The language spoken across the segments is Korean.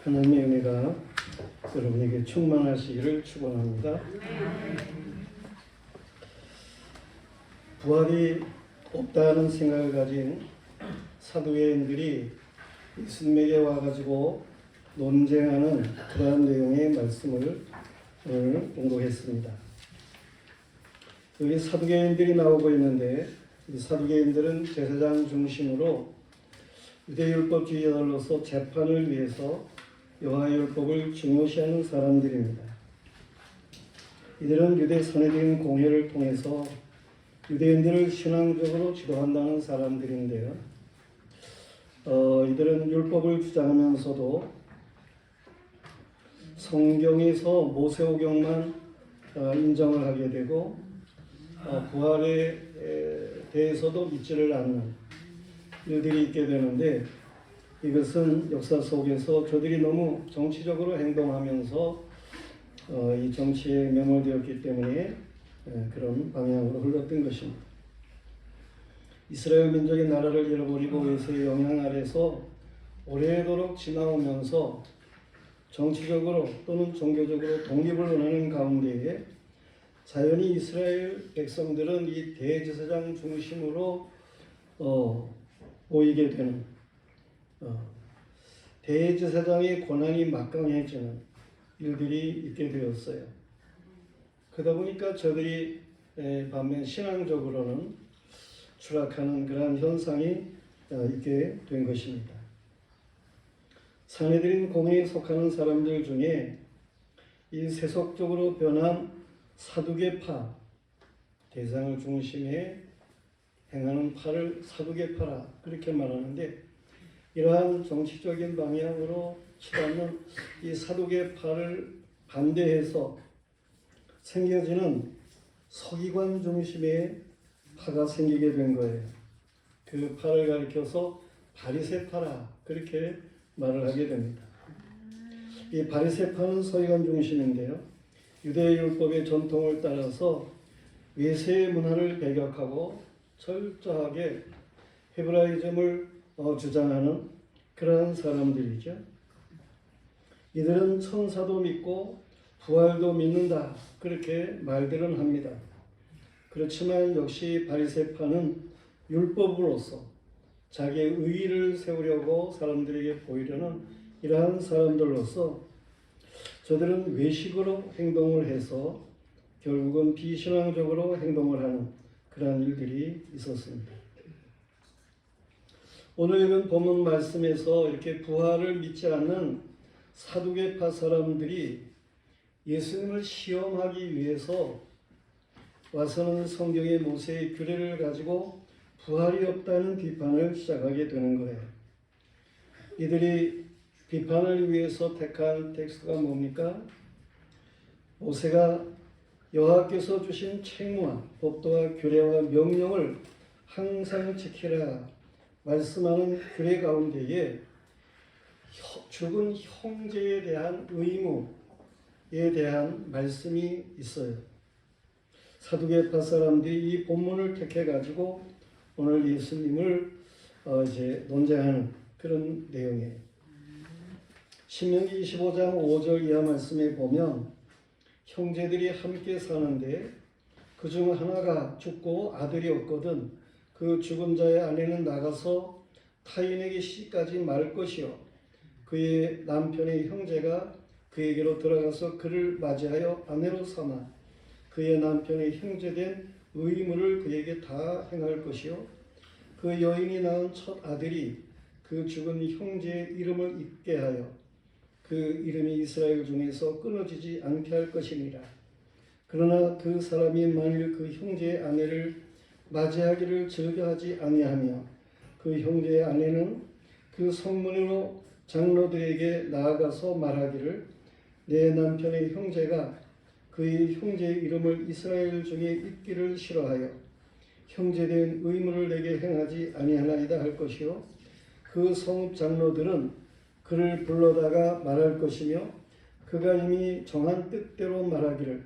하나님의 은혜가 여러분에게 충만하시기를 축원합니다. 부활이 없다는 생각을 가진 사도계인들이 예수님에게 와가지고 논쟁하는 그러한 내용의 말씀을 오늘 공독했습니다. 여기 사두개인들이 나오고 있는데, 이 사두개인들은 제사장 중심으로 유대율법주의자들로서 재판을 위해서 여호와의 율법을 중요시하는 사람들입니다. 이들은 유대 선해진 공회를 통해서 유대인들을 신앙적으로 지도한다는 사람들인데요. 이들은 율법을 주장하면서도 성경에서 모세오경만 인정을 하게 되고 부활에 대해서도 믿지를 않는 일들이 있게 되는데, 이것은 역사 속에서 저들이 너무 정치적으로 행동하면서 이 정치에 매몰되었기 때문에 그런 방향으로 흘렀던 것입니다. 이스라엘 민족의 나라를 잃어버리고 외세의 영향 아래서 오래도록 지나오면서 정치적으로 또는 종교적으로 독립을 원하는 가운데에 자연히 이스라엘 백성들은 이 대제사장 중심으로 보이게 되는, 대제사장의 권한이 막강해지는 일들이 있게 되었어요. 그러다 보니까 저들이 반면 신앙적으로는 추락하는 그러한 현상이 있게 된 것입니다. 산헤드린 공회에 속하는 사람들 중에 이 세속적으로 변한 사두개파, 대상을 중심에 행하는 파를 사두개파라 그렇게 말하는데, 이러한 정치적인 방향으로 치닫는 이 사두개파를 반대해서 생겨지는 서기관 중심의 파가 생기게 된 거예요. 그 파를 가리켜서 바리새파라 그렇게 말을 하게 됩니다. 이 바리새파는 서기관 중심인데요, 유대율법의 전통을 따라서 외세의 문화를 배격하고 철저하게 헤브라이즘을 주장하는 그러한 사람들이죠. 이들은 천사도 믿고 부활도 믿는다 그렇게 말들은 합니다. 그렇지만 역시 바리새파는 율법으로서 자기의 의의를 세우려고 사람들에게 보이려는 이러한 사람들로서 저들은 외식으로 행동을 해서 결국은 비신앙적으로 행동을 하는 그러한 일들이 있었습니다. 오늘 읽은 본문 말씀에서 이렇게 부활을 믿지 않는 사두개파 사람들이 예수님을 시험하기 위해서 와서는 성경의 모세의 규례를 가지고 부활이 없다는 비판을 시작하게 되는 거예요. 이들이 비판을 위해서 택한 텍스트가 뭡니까? 모세가 여호와께서 주신 책무와 법도와 규례와 명령을 항상 지키라 말씀하는 규례 가운데에 죽은 형제에 대한 의무에 대한 말씀이 있어요. 사두개파 사람들이 이 본문을 택해 가지고 오늘 예수님을 이제 논쟁하는 그런 내용이에요. 신명기 25장 5절 이하 말씀에 보면 형제들이 함께 사는데 그중 하나가 죽고 아들이 없거든 그 죽은 자의 아내는 나가서 타인에게 시집가지 말 것이요 그의 남편의 형제가 그에게로 들어가서 그를 맞이하여 아내로 삼아 그의 남편의 형제된 의무를 그에게 다 행할 것이요 그 여인이 낳은 첫 아들이 그 죽은 형제의 이름을 잊게 하여 그 이름이 이스라엘 중에서 끊어지지 않게 할 것이니라. 그러나 그 사람이 만일 그 형제의 아내를 맞이하기를 즐겨하지 아니하며 그 형제의 아내는 그 성문으로 장로들에게 나아가서 말하기를 내 남편의 형제가 그의 형제의 이름을 이스라엘 중에 잊기를 싫어하여 형제된 의무를 내게 행하지 아니하나이다 할 것이요 그 성읍 장로들은 그를 불러다가 말할 것이며 그가 이미 정한 뜻대로 말하기를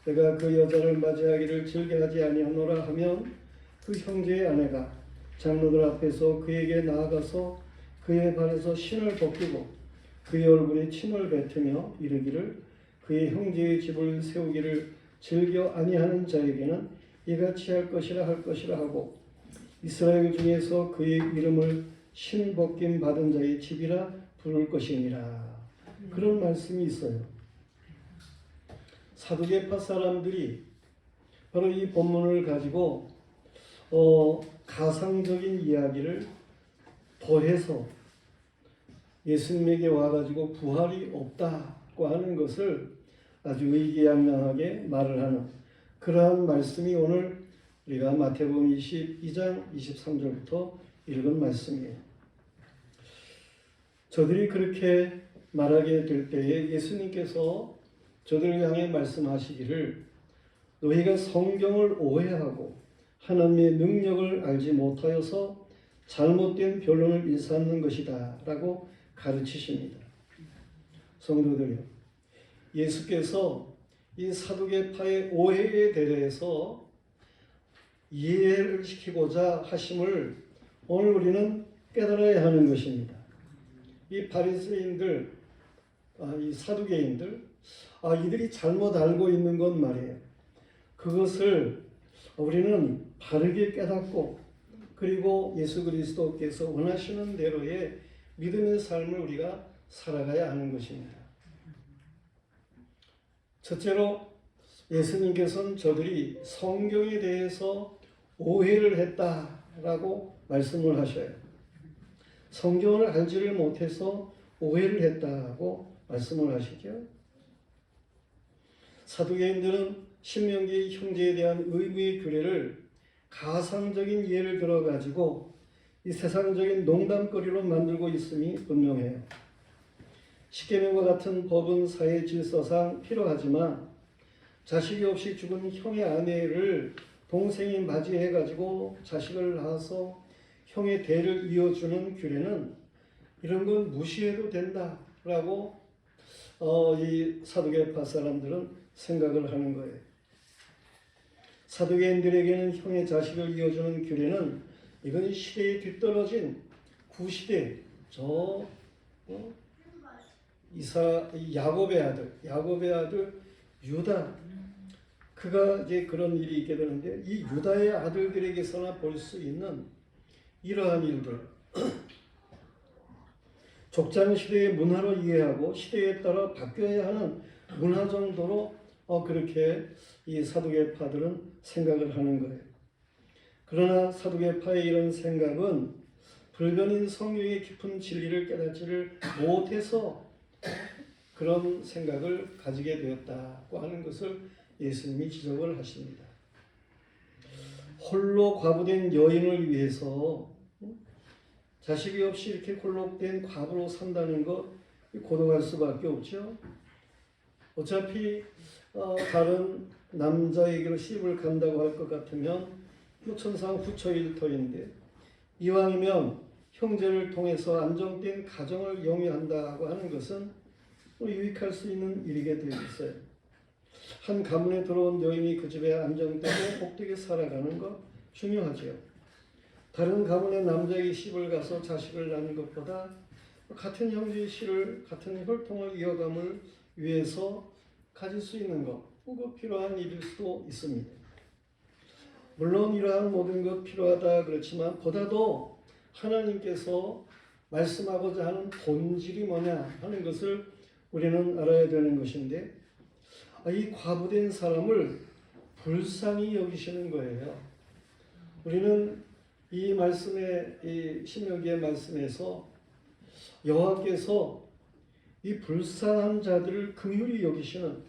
내가 그 여자를 맞이하기를 즐겨하지 아니하노라 하면 그 형제의 아내가 장로들 앞에서 그에게 나아가서 그의 발에서 신을 벗기고 그의 얼굴에 침을 뱉으며 이르기를 그의 형제의 집을 세우기를 즐겨 아니하는 자에게는 이같이 할 것이라 하고 이스라엘 중에서 그의 이름을 신복김 받은 자의 집이라 부를 것이니라. 그런 말씀이 있어요. 사두개파 사람들이 바로 이 본문을 가지고 가상적인 이야기를 더해서 예수님에게 와가지고 부활이 없다고 하는 것을 아주 의기양양하게 말을 하는 그러한 말씀이 오늘 우리가 마태복음 22장 23절부터 읽은 말씀이에요. 저들이 그렇게 말하게 될 때에 예수님께서 저들을 향해 말씀하시기를 너희가 성경을 오해하고 하나님의 능력을 알지 못하여서 잘못된 변론을 일삼는 것이다 라고 가르치십니다. 성도들이요, 예수께서 이 사두개파의 오해에 대해서 이해를 시키고자 하심을 오늘 우리는 깨달아야 하는 것입니다. 이 바리새인들, 이 사두개인들, 이들이 잘못 알고 있는 건 말이에요. 그것을 우리는 바르게 깨닫고 그리고 예수 그리스도께서 원하시는 대로의 믿음의 삶을 우리가 살아가야 하는 것입니다. 첫째로 예수님께서는 저들이 성경에 대해서 오해를 했다라고 말씀을 하셔요. 성경을 알지를 못해서 오해를 했다고 말씀을 하시죠. 사두개인들은 신명기 형제에 대한 의무의 규례를 가상적인 예를 들어가지고 이 세상적인 농담거리로 만들고 있음이 분명해요. 십계명과 같은 법은 사회 질서상 필요하지만 자식이 없이 죽은 형의 아내를 동생이 맞이해가지고 자식을 낳아서 형의 대를 이어주는 규례는 이런 건 무시해도 된다라고 이 사두개파 사람들은 생각을 하는 거예요. 사두개인들에게는 형의 자식을 이어주는 규례는 이건 시대에 뒤떨어진 구시대 야곱의 아들 유다, 그가 이제 그런 일이 있게 되는데 이 유다의 아들들에게서나 볼 수 있는 이러한 일들, 족장 시대의 문화로 이해하고 시대에 따라 바뀌어야 하는 문화 정도로 그렇게 이 사두개파들은 생각을 하는 거예요. 그러나 사두개파의 이런 생각은 불변인 성경의 깊은 진리를 깨닫지를 못해서 그런 생각을 가지게 되었다고 하는 것을 예수님이 지적을 하십니다. 홀로 과부된 여인을 위해서 자식이 없이 이렇게 홀로 된 과부로 산다는 것 고독할 수밖에 없죠. 어차피 다른 남자에게로 시집을 간다고 할 것 같으면 천상 후처일터인데 이왕이면 형제를 통해서 안정된 가정을 영위한다고 하는 것은 유익할 수 있는 일이게 되어 있어요. 한 가문에 들어온 여인이 그 집에 안정되고 복되게 살아가는 것 중요하죠. 다른 가문의 남자에게 시집을 가서 자식을 낳는 것보다 같은 형제의 씨를 같은 혈통을 이어감을 위해서 가질 수 있는 것, 그거 필요한 일일 수도 있습니다. 물론 이러한 모든 것 필요하다 그렇지만 보다도 하나님께서 말씀하고자 하는 본질이 뭐냐 하는 것을 우리는 알아야 되는 것인데 이 과부된 사람을 불쌍히 여기시는 거예요. 우리는 이 말씀의 이 신명기의 말씀에서 여호와께서 이 불쌍한 자들을 긍휼히 여기시는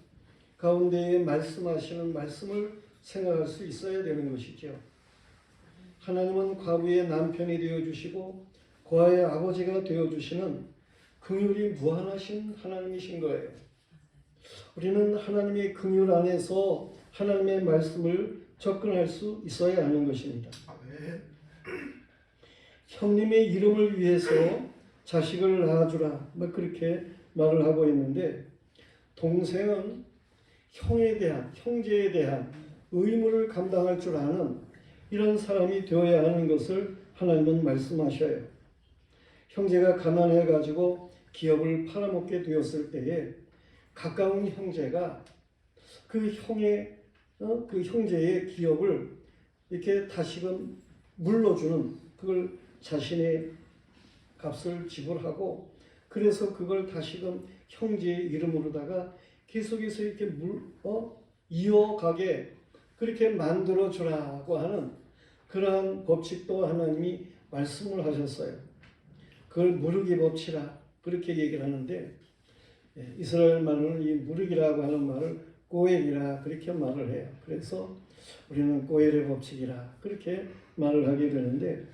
가운데에 말씀하시는 말씀을 생각할 수 있어야 되는 것이죠. 하나님은 과부의 남편이 되어주시고 고아의 아버지가 되어주시는 긍휼이 무한하신 하나님이신 거예요. 우리는 하나님의 긍휼 안에서 하나님의 말씀을 접근할 수 있어야 하는 것입니다. 형님의 이름을 위해서 자식을 낳아주라, 그렇게 말을 하고 있는데 동생은 형제에 대한 의무를 감당할 줄 아는 이런 사람이 되어야 하는 것을 하나님은 말씀하셔요. 형제가 가난해가지고 기업을 팔아먹게 되었을 때에 가까운 형제가 그 형제의 기업을 이렇게 다시금 물러주는, 그걸 자신의 값을 지불하고, 그래서 그걸 다시금 형제의 이름으로다가 계속해서 이렇게 이어가게 그렇게 만들어 주라고 하는 그러한 법칙도 하나님이 말씀을 하셨어요. 그걸 무르기 법칙이라 그렇게 얘기를 하는데, 이스라엘 말로는 이 무르기라고 하는 말을 꼬엘이라 그렇게 말을 해요. 그래서 우리는 꼬엘의 법칙이라 그렇게 말을 하게 되는데,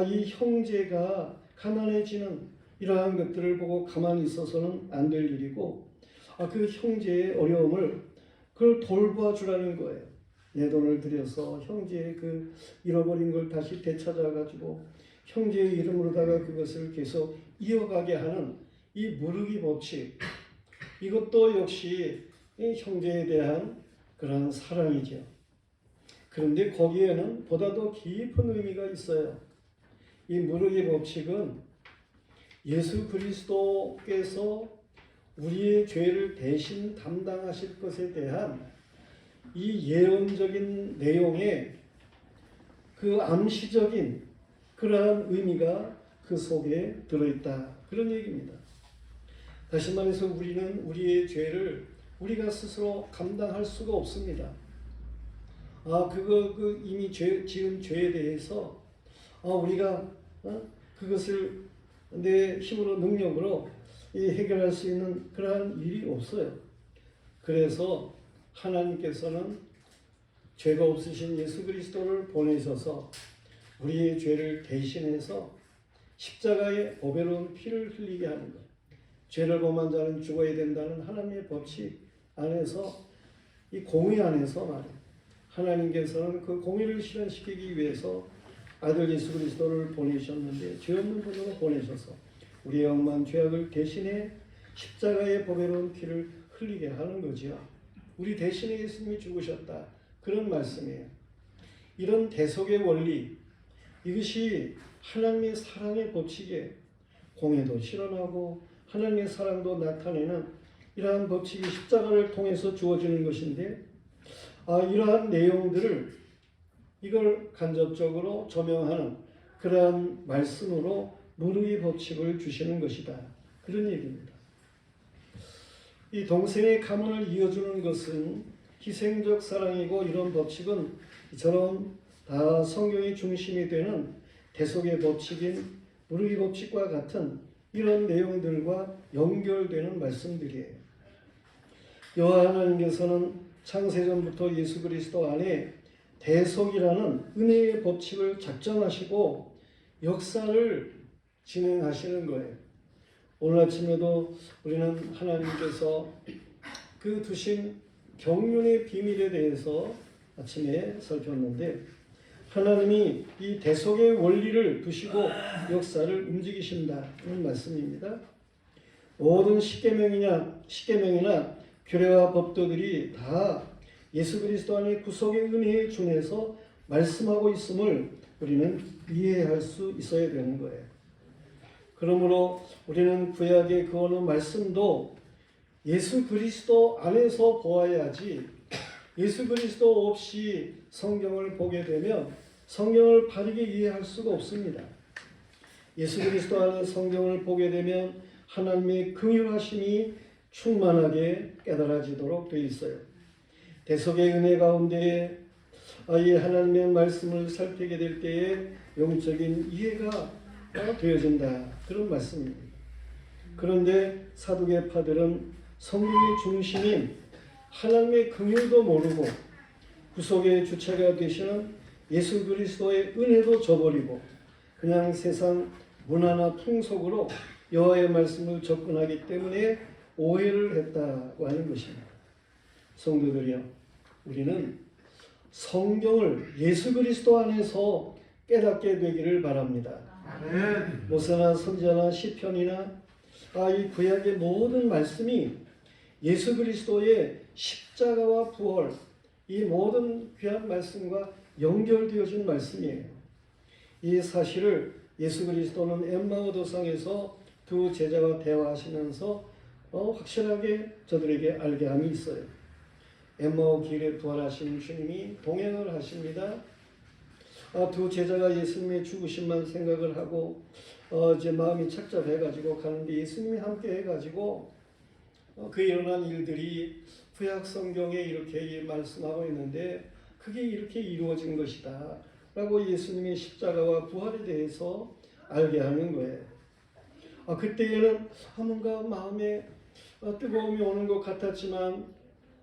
이 형제가 가난해지는 이러한 것들을 보고 가만히 있어서는 안 될 일이고, 그 형제의 어려움을 그걸 돌봐주라는 거예요. 내 돈을 들여서 형제의 그 잃어버린 걸 다시 되찾아가지고 형제의 이름으로다가 그것을 계속 이어가게 하는 이 무르기 법칙, 이것도 역시 이 형제에 대한 그런 사랑이죠. 그런데 거기에는 보다 더 깊은 의미가 있어요. 이 무르기 법칙은 예수 그리스도께서 우리의 죄를 대신 담당하실 것에 대한 이 예언적인 내용의 그 암시적인 그러한 의미가 그 속에 들어있다, 그런 얘기입니다. 다시 말해서 우리는 우리의 죄를 우리가 스스로 감당할 수가 없습니다. 이미 지은 죄에 대해서 우리가 그것을 내 힘으로 능력으로 해결할 수 있는 그러한 일이 없어요. 그래서 하나님께서는 죄가 없으신 예수 그리스도를 보내셔서 우리의 죄를 대신해서 십자가에 보배로운 피를 흘리게 하는 것, 죄를 범한 자는 죽어야 된다는 하나님의 법칙 안에서, 이 공의 안에서 말이에요. 하나님께서는 그 공의를 실현시키기 위해서 아들 예수 그리스도를 보내셨는데, 죄 없는 분으로 보내셔서 우리의 억만 죄악을 대신해 십자가의 보배로운 피를 흘리게 하는 거죠. 우리 대신에 예수님이 죽으셨다, 그런 말씀이에요. 이런 대속의 원리, 이것이 하나님의 사랑의 법칙에 공의도 실현하고 하나님의 사랑도 나타내는 이러한 법칙이 십자가를 통해서 주어지는 것인데, 이러한 내용들을 이걸 간접적으로 조명하는 그러한 말씀으로 무르기 법칙을 주시는 것이다, 그런 얘기입니다. 이 동생의 가문을 이어주는 것은 희생적 사랑이고, 이런 법칙은 이처럼 다 성경의 중심이 되는 대속의 법칙인 무르기 법칙과 같은 이런 내용들과 연결되는 말씀들이에요. 여호와 하나님께서는 창세전부터 예수 그리스도 안에 대속이라는 은혜의 법칙을 작정하시고 역사를 진행하시는 거예요. 오늘 아침에도 우리는 하나님께서 그 두신 경륜의 비밀에 대해서 아침에 살폈는데, 하나님이 이 대속의 원리를 두시고 역사를 움직이신다는 말씀입니다. 모든 십계명이나 규례와 법도들이 다 예수 그리스도 안에 구속의 은혜에 준해서 말씀하고 있음을 우리는 이해할 수 있어야 되는 거예요. 그러므로 우리는 구약의 그 어느 말씀도 예수 그리스도 안에서 보아야지, 예수 그리스도 없이 성경을 보게 되면 성경을 바르게 이해할 수가 없습니다. 예수 그리스도 안에 성경을 보게 되면 하나님의 긍휼하심이 충만하게 깨달아지도록 되어 있어요. 대속의 은혜 가운데 이 하나님의 말씀을 살피게 될 때에 영적인 이해가 되어진다, 그런 말씀입니다. 그런데 사두개파들은 성경의 중심인 하나님의 긍휼도 모르고 구속의 주체가 되시는 예수 그리스도의 은혜도 저버리고 그냥 세상 문화나 통속으로 여호와의 말씀을 접근하기 때문에 오해를 했다고 하는 것입니다. 성도들이여, 우리는 성경을 예수 그리스도 안에서 깨닫게 되기를 바랍니다. 모세나 선지자나 시편이나 이 구약의 모든 말씀이 예수 그리스도의 십자가와 부활, 이 모든 귀한 말씀과 연결되어진 말씀이에요. 이 사실을 예수 그리스도는 엠마오 도상에서 두 제자와 대화하시면서 확실하게 저들에게 알게 함이 있어요. 엠마오 길에 부활하신 주님이 동행을 하십니다. 두 제자가 예수님의 죽으심만 생각을 하고 이제 마음이 착잡해가지고 가는데 예수님이 함께 해가지고 그 일어난 일들이 구약 성경에 이렇게 말씀하고 있는데 그게 이렇게 이루어진 것이다 라고 예수님의 십자가와 부활에 대해서 알게 하는 거예요. 그때에는 뭔가 마음에 뜨거움이 오는 것 같았지만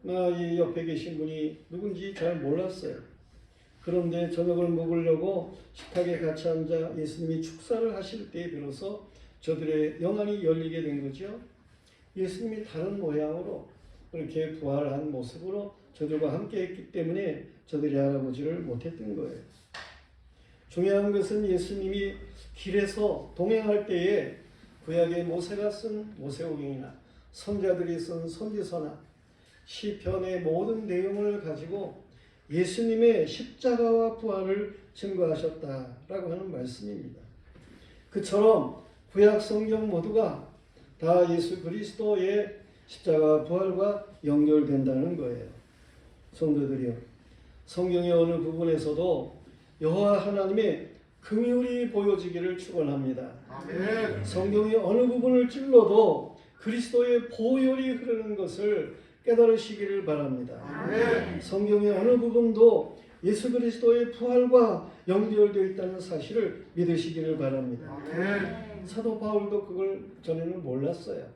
이 옆에 계신 분이 누군지 잘 몰랐어요. 그런데 저녁을 먹으려고 식탁에 같이 앉아 예수님이 축사를 하실 때에 비로소 저들의 영안이 열리게 된 거죠. 예수님이 다른 모양으로 그렇게 부활한 모습으로 저들과 함께 했기 때문에 저들이 알아보지를 못했던 거예요. 중요한 것은 예수님이 길에서 동행할 때에 구약의 모세가 쓴 모세오경이나 선자들이 쓴 선지서나 시편의 모든 내용을 가지고 예수님의 십자가와 부활을 증거하셨다라고 하는 말씀입니다. 그처럼 구약 성경 모두가 다 예수 그리스도의 십자가 부활과 연결된다는 거예요. 성도들이요, 성경의 어느 부분에서도 여호와 하나님의 긍휼이 보여지기를 축원합니다. 아멘. 성경의 어느 부분을 찔러도 그리스도의 보혈이 흐르는 것을 깨달으시기를 바랍니다. 아멘. 성경의 어느 부분도 예수 그리스도의 부활과 연결되어 있다는 사실을 믿으시기를 바랍니다. 아멘. 사도 바울도 그걸 전에는 몰랐어요.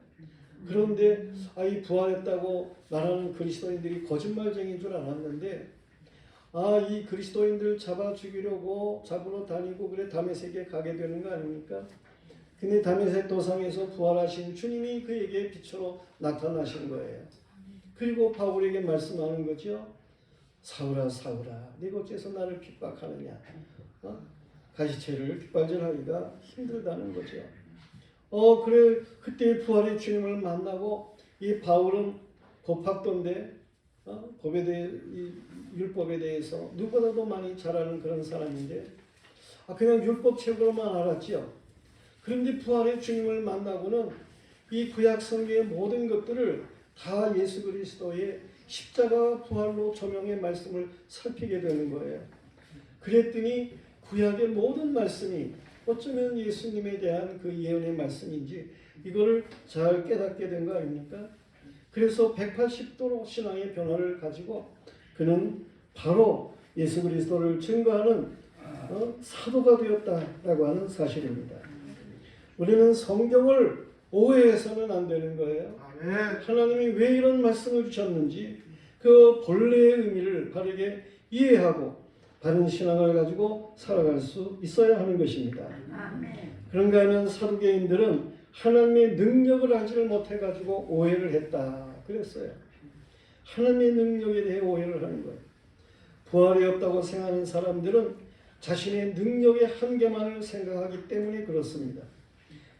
그런데 이 부활했다고 말하는 그리스도인들이 거짓말쟁이인 줄 알았는데 이 그리스도인들 잡아 죽이려고 잡으러 다니고 그래 다메섹에 가게 되는 거 아닙니까? 근데 다메섹 도상에서 부활하신 주님이 그에게 빛으로 나타나신 거예요. 그리고 바울에게 말씀하는 거죠. 사울아 사울아 네가 어째서 나를 핍박하느냐. 가시체를 빗발질하기가 힘들다는 거죠. 그래 그때 부활의 주님을 만나고 이 바울은 법학도인데 법에 대해 이 율법에 대해서 누구보다도 많이 잘 아는 그런 사람인데 그냥 율법책으로만 알았지요. 그런데 부활의 주님을 만나고는 이 구약 성경의 모든 것들을 다 예수 그리스도의 십자가 부활로 조명의 말씀을 살피게 되는 거예요. 그랬더니 구약의 모든 말씀이 어쩌면 예수님에 대한 그 예언의 말씀인지 이거를 잘 깨닫게 된 거 아닙니까? 그래서 180도로 신앙의 변화를 가지고 그는 바로 예수 그리스도를 증거하는 사도가 되었다라고 하는 사실입니다. 우리는 성경을 오해해서는 안 되는 거예요. 하나님이 왜 이런 말씀을 주셨는지 그 본래의 의미를 바르게 이해하고 바른 신앙을 가지고 살아갈 수 있어야 하는 것입니다. 그런가 하면 사두개인들은 하나님의 능력을 알지를 못해가지고 오해를 했다 그랬어요. 하나님의 능력에 대해 오해를 하는 거예요. 부활이 없다고 생각하는 사람들은 자신의 능력의 한계만을 생각하기 때문에 그렇습니다.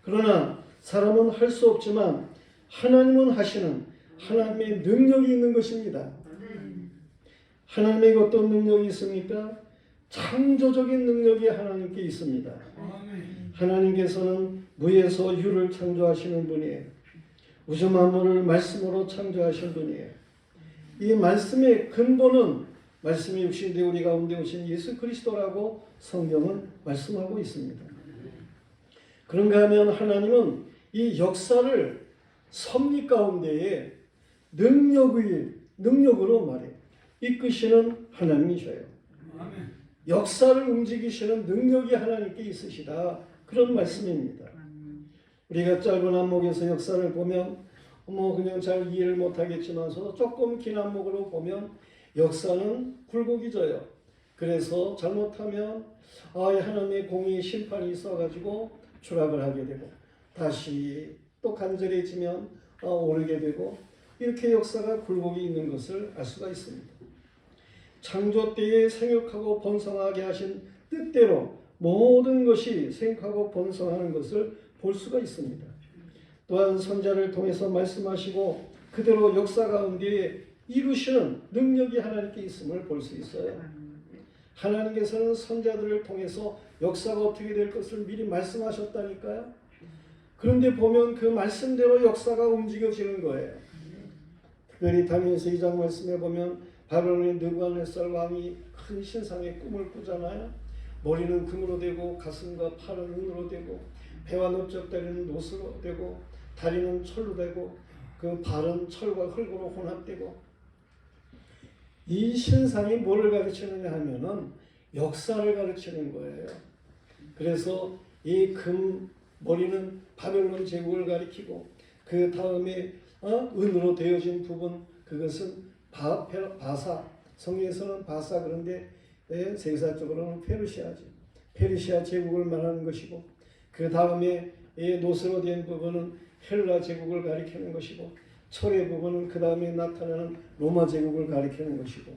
그러나 사람은 할 수 없지만 하나님은 하시는 하나님의 능력이 있는 것입니다. 하나님에게 어떤 능력이 있습니까? 창조적인 능력이 하나님께 있습니다. 하나님께서는 무에서 유를 창조하시는 분이에요. 우주 만물을 말씀으로 창조하신 분이에요. 이 말씀의 근본은 말씀이 육신되어 우리 가운데 오신 예수 그리스도라고 성경은 말씀하고 있습니다. 그런가 하면 하나님은 이 역사를 섭리 가운데에 능력으로 말해요. 이끄시는 하나님이셔요. 역사를 움직이시는 능력이 하나님께 있으시다. 그런 말씀입니다. 우리가 짧은 안목에서 역사를 보면 그냥 잘 이해를 못하겠지만서도 조금 긴 안목으로 보면 역사는 굴곡이 져요. 그래서 잘못하면 하나님의 공의 심판이 있어가지고 추락을 하게 되고 다시 또 간절해지면 오르게 되고 이렇게 역사가 굴곡이 있는 것을 알 수가 있습니다. 창조 때에 생육하고 번성하게 하신 뜻대로 모든 것이 생육하고 번성하는 것을 볼 수가 있습니다. 또한 선자를 통해서 말씀하시고 그대로 역사 가운데 이루시는 능력이 하나님께 있음을 볼 수 있어요. 하나님께서는 선자들을 통해서 역사가 어떻게 될 것을 미리 말씀하셨다니까요. 그런데 보면 그 말씀대로 역사가 움직여지는 거예요. 특별히 다니엘서 2장 말씀에 보면 바벨론의 느부갓네살 왕이 큰 신상의 꿈을 꾸잖아요. 머리는 금으로 되고 가슴과 팔은 은으로 되고 배와 넓적다리는 노스로 되고 다리는 철로 되고 그 발은 철과 흙으로 혼합되고, 이 신상이 뭐를 가르치느냐 하면은 역사를 가르치는 거예요. 그래서 이 금 머리는 바벨론 제국을 가리키고 그 다음에 은으로 되어진 부분, 그것은 바사, 성경에서는 바사, 그런데 세계사적으로는 페르시아지, 페르시아 제국을 말하는 것이고, 그 다음에 노스로 된 부분은 헬라 제국을 가리키는 것이고, 철의 부분은 그 다음에 나타나는 로마 제국을 가리키는 것이고,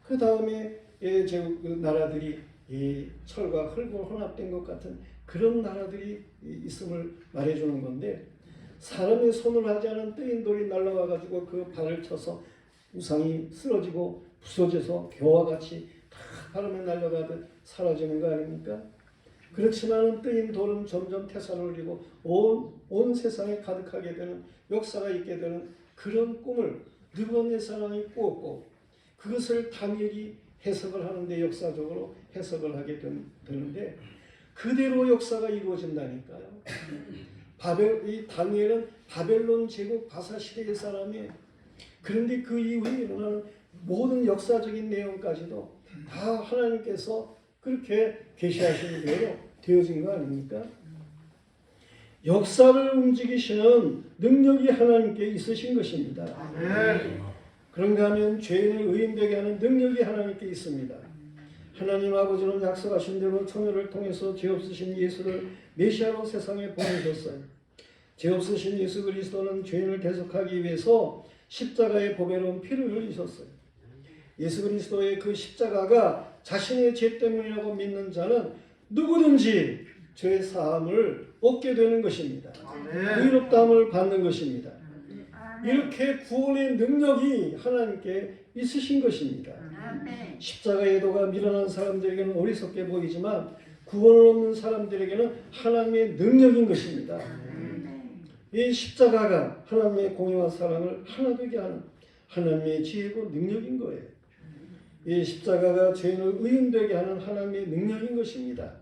그 다음에 제국 그 나라들이 이 철과 흙으로 혼합된 것 같은 그런 나라들이 있음을 말해주는 건데, 사람의 손을 하지 않은 뜨인 돌이 날라와 가지고 그 발을 쳐서 우상이 쓰러지고 부서져서 겨와 같이 다 바람에 날려가듯 사라지는 거 아닙니까? 그렇지만 뜨인 돌은 점점 태산을 이루고 온 세상에 가득하게 되는, 역사가 있게 되는 그런 꿈을 느부갓네살 왕이 꾸었고, 그것을 다니엘이 해석을 하는데, 역사적으로 해석을 하게 되는데 그대로 역사가 이루어진다니까요. 이 다니엘은 바벨론 제국 바사 시대의 사람이에요. 그런데 그 이후에 일어나는 모든 역사적인 내용까지도 다 하나님께서 그렇게 계시하시는 대로 되어진 거 아닙니까? 역사를 움직이시는 능력이 하나님께 있으신 것입니다. 그런가 하면 죄인을 의인되게 하는 능력이 하나님께 있습니다. 하나님 아버지는 약속하신 대로 처녀를 통해서 죄 없으신 예수를 메시아로 세상에 보내셨어요. 죄 없으신 예수 그리스도는 죄인을 대속하기 위해서 십자가의 보배로운 피를 흘리셨어요. 예수 그리스도의 그 십자가가 자신의 죄 때문이라고 믿는 자는 누구든지 죄 사함을 얻게 되는 것입니다. 의롭다함을 받는 것입니다. 이렇게 구원의 능력이 하나님께 있으신 것입니다. 십자가의 도가 미련한 사람들에게는 어리석게 보이지만 구원을 얻는 사람들에게는 하나님의 능력인 것입니다. 이 십자가가 하나님의 공의와 사랑을 하나 되게 하는 하나님의 지혜고 능력인 거예요. 이 십자가가 죄인을 의인되게 하는 하나님의 능력인 것입니다.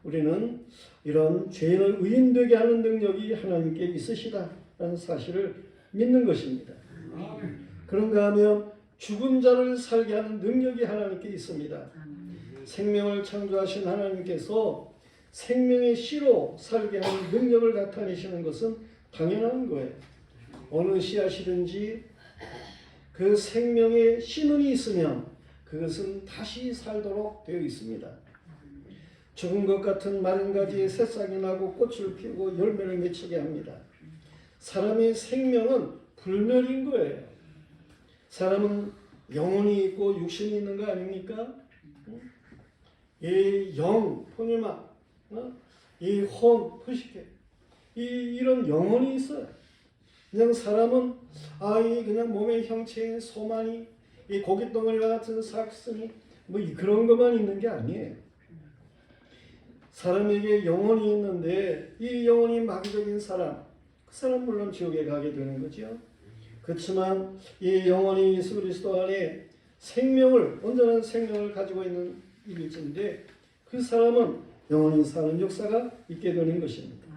우리는 이런 죄인을 의인되게 하는 능력이 하나님께 있으시다라는 사실을 믿는 것입니다. 그런가 하면 죽은 자를 살게 하는 능력이 하나님께 있습니다. 생명을 창조하신 하나님께서 생명의 씨로 살게 하는 능력을 나타내시는 것은 당연한 거예요. 어느 씨앗이든지 그 생명의 씨눈이 있으면 그것은 다시 살도록 되어 있습니다. 죽은 것 같은 마른 가지에 새싹이 나고 꽃을 피우고 열매를 맺히게 합니다. 사람의 생명은 불멸인 거예요. 사람은 영혼이 있고 육신이 있는 거 아닙니까? 이 영, 포니마, 이 혼, 푸시케, 이런 영혼이 있어요. 그냥 사람은 이 그냥 몸의 형체인 소만이, 이 고깃덩어리와 같은 삭슴이 뭐 그런 것만 있는 게 아니에요. 사람에게 영혼이 있는데 이 영혼이 마귀적인 사람, 그 사람 물론 지옥에 가게 되는 거죠. 그렇지만 이 영혼이 예수 그리스도 안에 생명을, 온전한 생명을 가지고 있는 일일진데 그 사람은 영원히 사는 역사가 있게 되는 것입니다.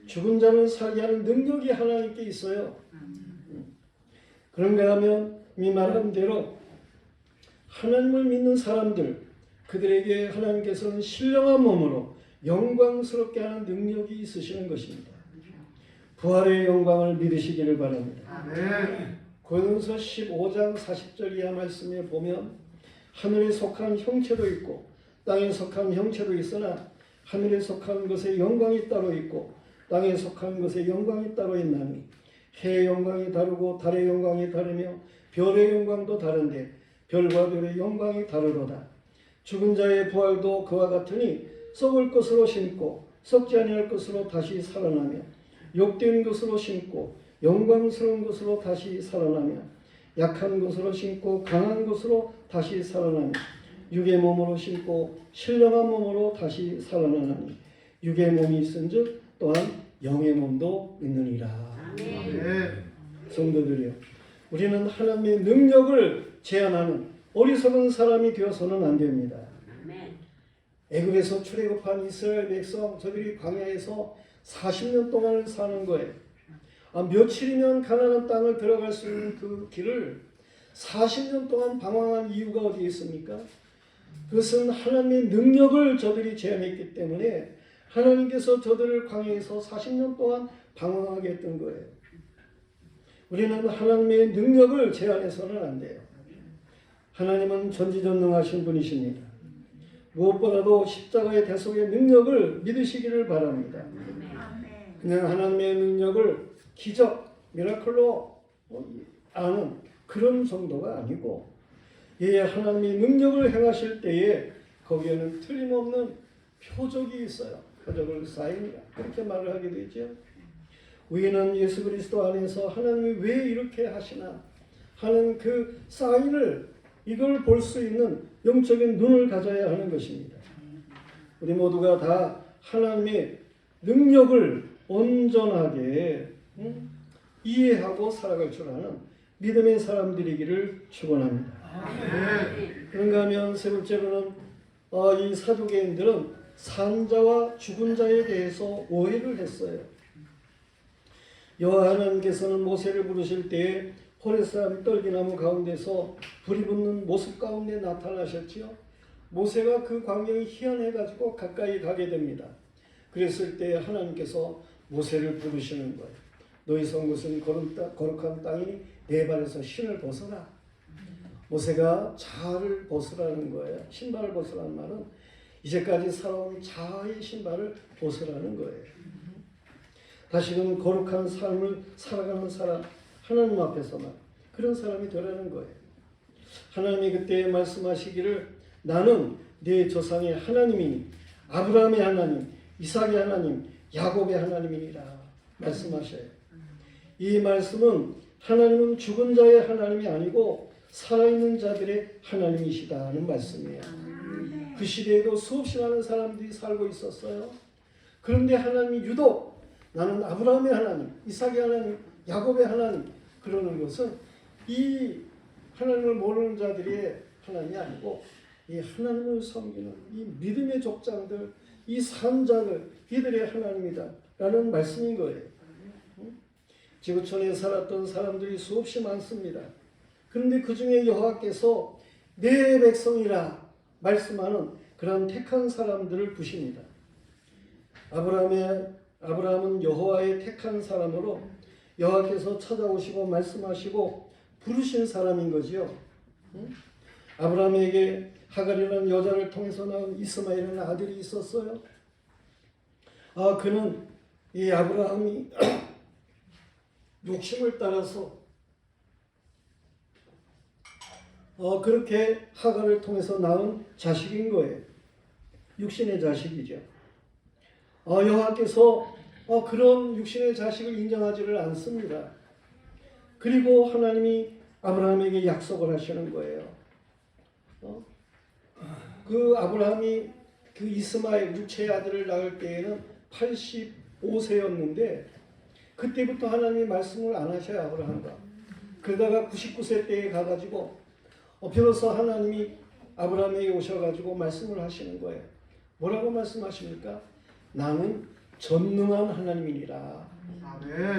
죽은 자를 살게 하는 능력이 하나님께 있어요. 그런가 하면 이 말한 대로 하나님을 믿는 사람들, 그들에게 하나님께서는 신령한 몸으로 영광스럽게 하는 능력이 있으시는 것입니다. 부활의 영광을 믿으시기를 바랍니다. 고린도서 15장 40절 이하 말씀에 보면 하늘에 속한 형체도 있고 땅에 속한 형체도 있으나 하늘에 속한 것의 영광이 따로 있고 땅에 속한 것의 영광이 따로 있나니 해의 영광이 다르고 달의 영광이 다르며 별의 영광도 다른데 별과 별의 영광이 다르도다. 죽은 자의 부활도 그와 같으니 썩을 것으로 심고 썩지 아니할 것으로 다시 살아나며 욕된 것으로 심고 영광스러운 것으로 다시 살아나며 약한 것으로 심고 강한 것으로 다시 살아나며 육의 몸으로 심고 신령한 몸으로 다시 살아나니 육의 몸이 있은즉 또한 영의 몸도 있느니라. 아멘. 성도들이요, 우리는 하나님의 능력을 제한하는 어리석은 사람이 되어서는 안 됩니다. 애굽에서 출애굽한 이스라엘 백성, 저들이 광야에서 40년 동안을 사는 거예요. 며칠이면 가나안 땅을 들어갈 수 있는 그 길을 40년 동안 방황한 이유가 어디에 있습니까? 그것은 하나님의 능력을 저들이 제한했기 때문에 하나님께서 저들을 광야에서 40년 동안 방황하게 했던 거예요. 우리는 하나님의 능력을 제한해서는 안 돼요. 하나님은 전지전능하신 분이십니다. 무엇보다도 십자가의 대속의 능력을 믿으시기를 바랍니다. 그냥 하나님의 능력을 기적, 미라클로 아는 그런 정도가 아니고, 하나님의 능력을 행하실 때에 거기에는 틀림없는 표적이 있어요. 표적을 사인, 그렇게 말을 하게 되죠. 우리는 예수 그리스도 안에서 하나님이 왜 이렇게 하시나 하는 그 사인을, 이걸 볼 수 있는 영적인 눈을 가져야 하는 것입니다. 우리 모두가 다 하나님의 능력을 온전하게 이해하고 살아갈 줄 아는 믿음의 사람들이기를 축원합니다. 그런가 하면 세 번째로는 이 사두개인들은 산자와 죽은 자에 대해서 오해를 했어요. 여호와 하나님께서는 모세를 부르실 때에 호레산 떨기나무 가운데서 불이 붙는 모습 가운데 나타나셨지요. 모세가 그 광경이 희한해가지고 가까이 가게 됩니다. 그랬을 때 하나님께서 모세를 부르시는 거예요. 너희 선 곳은 거룩한 땅이니 내 발에서 신을 벗어라. 모세가 자를 벗으라는 거예요. 신발을 벗으라는 말은 이제까지 살아온 자의 신발을 벗으라는 거예요. 다시금 거룩한 삶을 살아가는 사람, 하나님 앞에서만 그런 사람이 되라는 거예요. 하나님이 그때 말씀하시기를 나는 네 조상의 하나님이니 아브라함의 하나님, 이삭의 하나님, 야곱의 하나님이니라 말씀하셔요. 이 말씀은 하나님은 죽은 자의 하나님이 아니고 살아있는 자들의 하나님이시다는 말씀이에요. 그 시대에도 수없이 많은 사람들이 살고 있었어요. 그런데 하나님이 유독 나는 아브라함의 하나님, 이삭의 하나님, 야곱의 하나님 그러는 것은 이 하나님을 모르는 자들의 하나님이 아니고 이 하나님을 섬기는 이 믿음의 족장들, 이 산자들, 이들의 하나님이다 라는 말씀인 거예요. 지구촌에 살았던 사람들이 수없이 많습니다. 그런데 그 중에 여호와께서 내 백성이라 말씀하는 그런 택한 사람들을 부십니다. 아브라함은 여호와의 택한 사람으로 여호와께서 찾아오시고 말씀하시고 부르신 사람인 거지요. 아브라함에게 하갈이라는 여자를 통해서 나온 이스마엘이라는 아들이 있었어요. 그는 이 아브라함이 욕심을 따라서 그렇게 하갈을 통해서 낳은 자식인 거예요. 육신의 자식이죠. 여호와께서 그런 육신의 자식을 인정하지를 않습니다. 그리고 하나님이 아브라함에게 약속을 하시는 거예요. 그 아브라함이 그 이스마엘 육체의 아들을 낳을 때에는 85세였는데 그때부터 하나님이 말씀을 안 하셔요, 아브라함과. 그러다가 99세 때에 가가지고 비로소 하나님이 아브라함에게 오셔가지고 말씀을 하시는 거예요. 뭐라고 말씀하십니까? 나는 전능한 하나님이니라.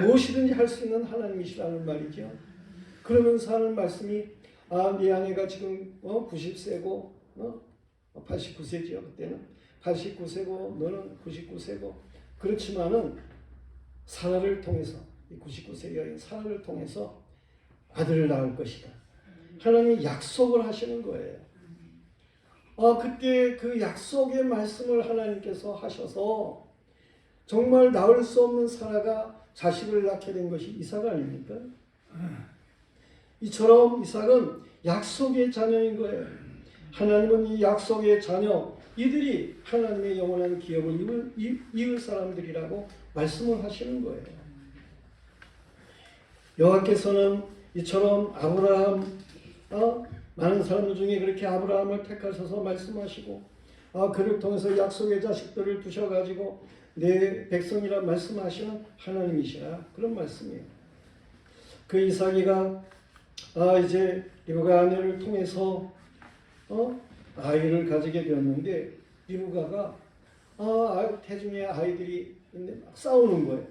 무엇이든지 할 수 있는 하나님이시라는 말이죠. 그러면서 하는 말씀이 네 아내가 지금 90세고 89세지요. 그때는 89세고 너는 99세고 그렇지만은 사라를 통해서 이 99세 여인 사라를 통해서 아들을 낳을 것이다. 하나님이 약속을 하시는 거예요. 그때 그 약속의 말씀을 하나님께서 하셔서 정말 낳을 수 없는 사라가 자식을 낳게 된 것이 이삭 아닙니까? 이처럼 이삭은 약속의 자녀인 거예요. 하나님은 이 약속의 자녀, 이들이 하나님의 영원한 기업을 이을 사람들이라고 말씀을 하시는 거예요. 여호와께서는 이처럼 아브라함, 많은 사람들 중에 그렇게 아브라함을 택하셔서 말씀하시고 그를 통해서 약속의 자식들을 두셔가지고 내 백성이라 말씀하시는 하나님이시라 그런 말씀이에요. 그 이삭이가 이제 리브가 아내를 통해서 아이를 가지게 되었는데 리브가가 태중에 아이들이 있는데 막 싸우는 거예요.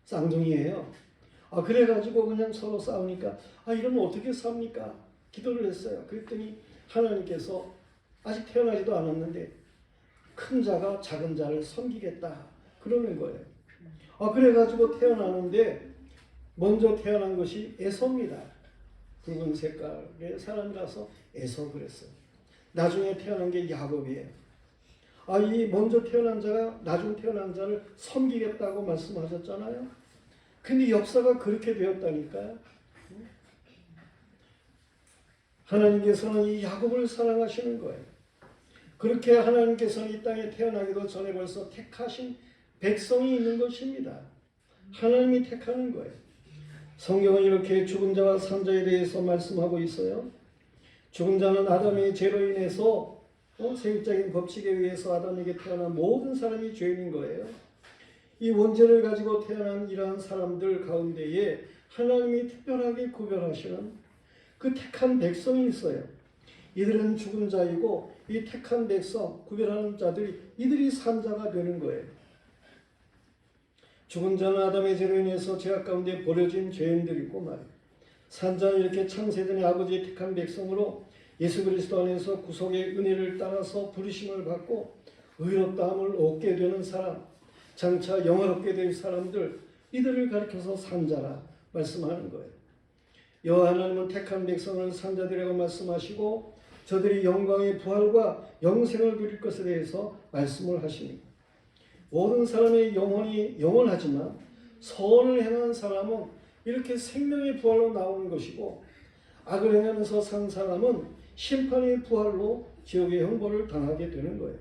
쌍둥이에요. 그래가지고 그냥 서로 싸우니까 이러면 어떻게 삽니까? 기도를 했어요. 그랬더니 하나님께서 아직 태어나지도 않았는데 큰 자가 작은 자를 섬기겠다 그러는 거예요. 그래가지고 태어나는데 먼저 태어난 것이 에서입니다. 붉은 색깔의 사람이라서 에서 그랬어요. 나중에 태어난 게 야곱이에요. 이 먼저 태어난 자가 나중 태어난 자를 섬기겠다고 말씀하셨잖아요. 근데 역사가 그렇게 되었다니까요. 하나님께서는 이 야곱을 사랑하시는 거예요. 그렇게 하나님께서는 이 땅에 태어나기도 전에 벌써 택하신 백성이 있는 것입니다. 하나님이 택하는 거예요. 성경은 이렇게 죽은 자와 산 자에 대해서 말씀하고 있어요. 죽은 자는 아담의 죄로 인해서 세속적인 법칙에 의해서 아담에게 태어난 모든 사람이 죄인인 거예요. 이 원죄를 가지고 태어난 이러한 사람들 가운데에 하나님이 특별하게 구별하시는 그 택한 백성이 있어요. 이들은 죽은 자이고 이 택한 백성, 구별하는 자들이 이들이 산 자가 되는 거예요. 죽은 자는 아담의 죄로 인해서 죄악 가운데 버려진 죄인들이고 말이에요. 산 자는 이렇게 창세전에 아버지의 택한 백성으로 예수 그리스도 안에서 구속의 은혜를 따라서 부르심을 받고 의롭다함을 얻게 되는 사람, 장차 영화롭게 될 사람들, 이들을 가리켜서 산자라 말씀하는 거예요. 여호와 하나님은 택한 백성을 산자들이라고 말씀하시고 저들이 영광의 부활과 영생을 누릴 것에 대해서 말씀을 하십니다. 모든 사람의 영혼이 영원하지만 선을 행한 사람은 이렇게 생명의 부활로 나오는 것이고 악을 행하면서 산 사람은 심판의 부활로 지옥의 형벌을 당하게 되는 거예요.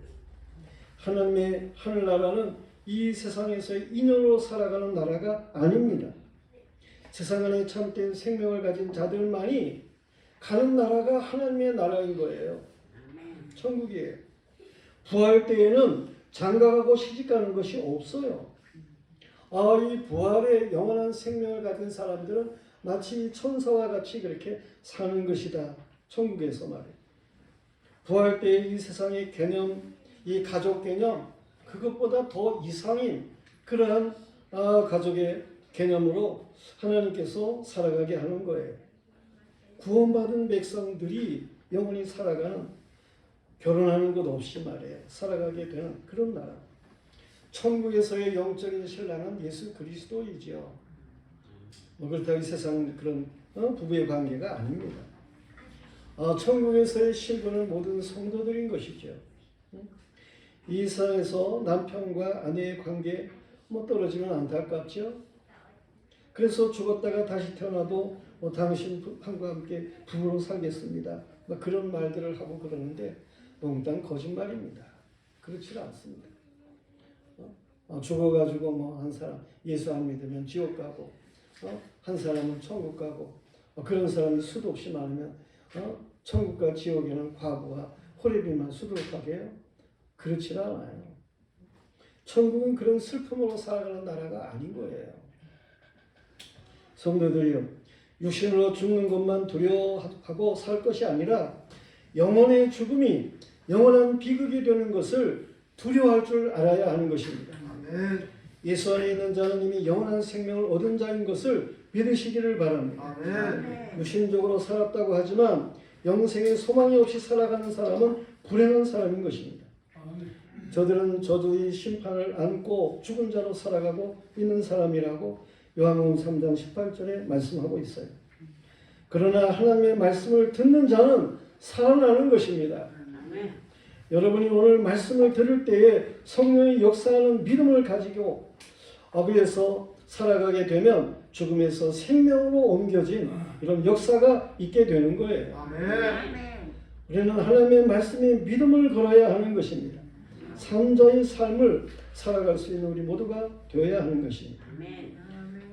하나님의 하늘나라는 이 세상에서의 인연으로 살아가는 나라가 아닙니다. 세상 안에 참된 생명을 가진 자들만이 가는 나라가 하나님의 나라인 거예요. 천국이에요. 부활 때에는 장가가고 시집가는 것이 없어요. 이 부활의 영원한 생명을 가진 사람들은 마치 천사와 같이 그렇게 사는 것이다. 천국에서 말이에요. 부활 때의 이 세상의 개념, 이 가족 개념, 그것보다 더 이상인 그러한 가족의 개념으로 하나님께서 살아가게 하는 거예요. 구원받은 백성들이 영원히 살아가는, 결혼하는 것 없이 말이에요, 살아가게 되는 그런 나라. 천국에서의 영적인 신랑은 예수 그리스도이지요. 그렇다고 이 세상 그런 부부의 관계가 아닙니다. 천국에서의 신부는 모든 성도들인 것이죠. 이 세상에서 남편과 아내의 관계 떨어지면 안타깝죠. 그래서 죽었다가 다시 태어나도 당신과 함께 부부로 살겠습니다, 그런 말들을 하고 그러는데 농담 거짓말입니다. 그렇지 않습니다. 죽어가지고 한 사람 예수 안 믿으면 지옥 가고 한 사람은 천국 가고 그런 사람이 수도 없이 많으면 천국과 지옥에는 과부와 호레비만 수두룩하게 해요. 그렇지 않아요. 천국은 그런 슬픔으로 살아가는 나라가 아닌 거예요. 성도들이요, 육신으로 죽는 것만 두려워하고 살 것이 아니라 영혼의 죽음이 영원한 비극이 되는 것을 두려워할 줄 알아야 하는 것입니다. 예수 안에 있는 자는 이미 영원한 생명을 얻은 자인 것을 믿으시기를 바랍니다. 육신적으로 살았다고 하지만 영생의 소망이 없이 살아가는 사람은 불행한 사람인 것입니다. 저들은 저주의 심판을 안고 죽은 자로 살아가고 있는 사람이라고 요한복음 3장 18절에 말씀하고 있어요. 그러나 하나님의 말씀을 듣는 자는 살아나는 것입니다. 여러분이 오늘 말씀을 들을 때에 성령의 역사하는 믿음을 가지고 거기에서 살아가게 되면 죽음에서 생명으로 옮겨진 이런 역사가 있게 되는 거예요. 우리는 하나님의 말씀에 믿음을 걸어야 하는 것입니다. 산자의 삶을 살아갈 수 있는 우리 모두가 되어야 하는 것입니다.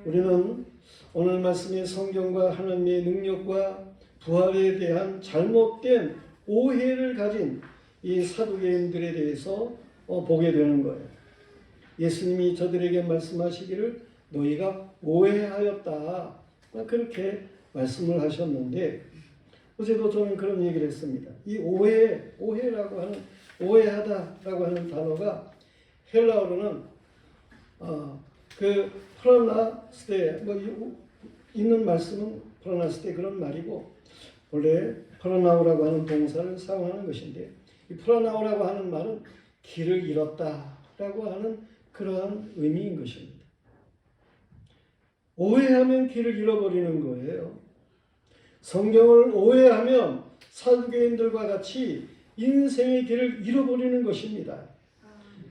우리는 오늘 말씀의 성경과 하나님의 능력과 부활에 대한 잘못된 오해를 가진 이 사두개인들에 대해서 보게 되는 거예요. 예수님이 저들에게 말씀하시기를 너희가 오해하였다. 그렇게 말씀을 하셨는데 어제도 저는 그런 얘기를 했습니다. 이 오해라고 하는 오해하다라고 하는 단어가 헬라어로는 그 프라나스테 있는 말씀은 프라나스테 그런 말이고 원래 프라나오라고 하는 동사를 사용하는 것인데 이 프라나오라고 하는 말은 길을 잃었다라고 하는 그러한 의미인 것입니다. 오해하면 길을 잃어버리는 거예요. 성경을 오해하면 사두개인들과 같이 인생의 길을 잃어버리는 것입니다.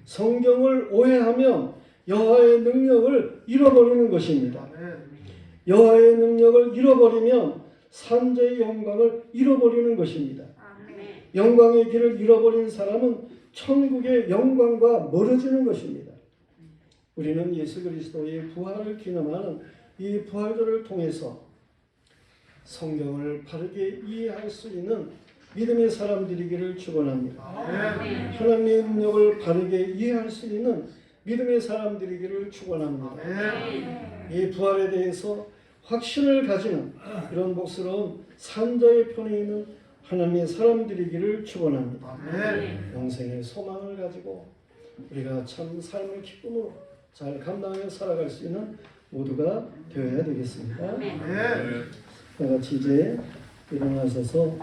성경을 오해하면 여호와의 능력을 잃어버리는 것입니다. 여호와의 능력을 잃어버리면 산자의 영광을 잃어버리는 것입니다. 영광의 길을 잃어버린 사람은 천국의 영광과 멀어지는 것입니다. 우리는 예수 그리스도의 부활을 기념하는 이 부활절을 통해서 성경을 바르게 이해할 수 있는 믿음의 사람들이기를 축원합니다. 하나님의 능력을 바르게 이해할 수 있는 믿음의 사람들이기를 축원합니다. 이 부활에 대해서 확신을 가지는 이런 복스러운 산자의 편에 있는 하나님의 사람들이기를 축원합니다. 영생의 소망을 가지고 우리가 참 삶을 기쁨으로 잘 감당하며 살아갈 수 있는 모두가 되어야 되겠습니다. 다 같이 이제 일어나셔서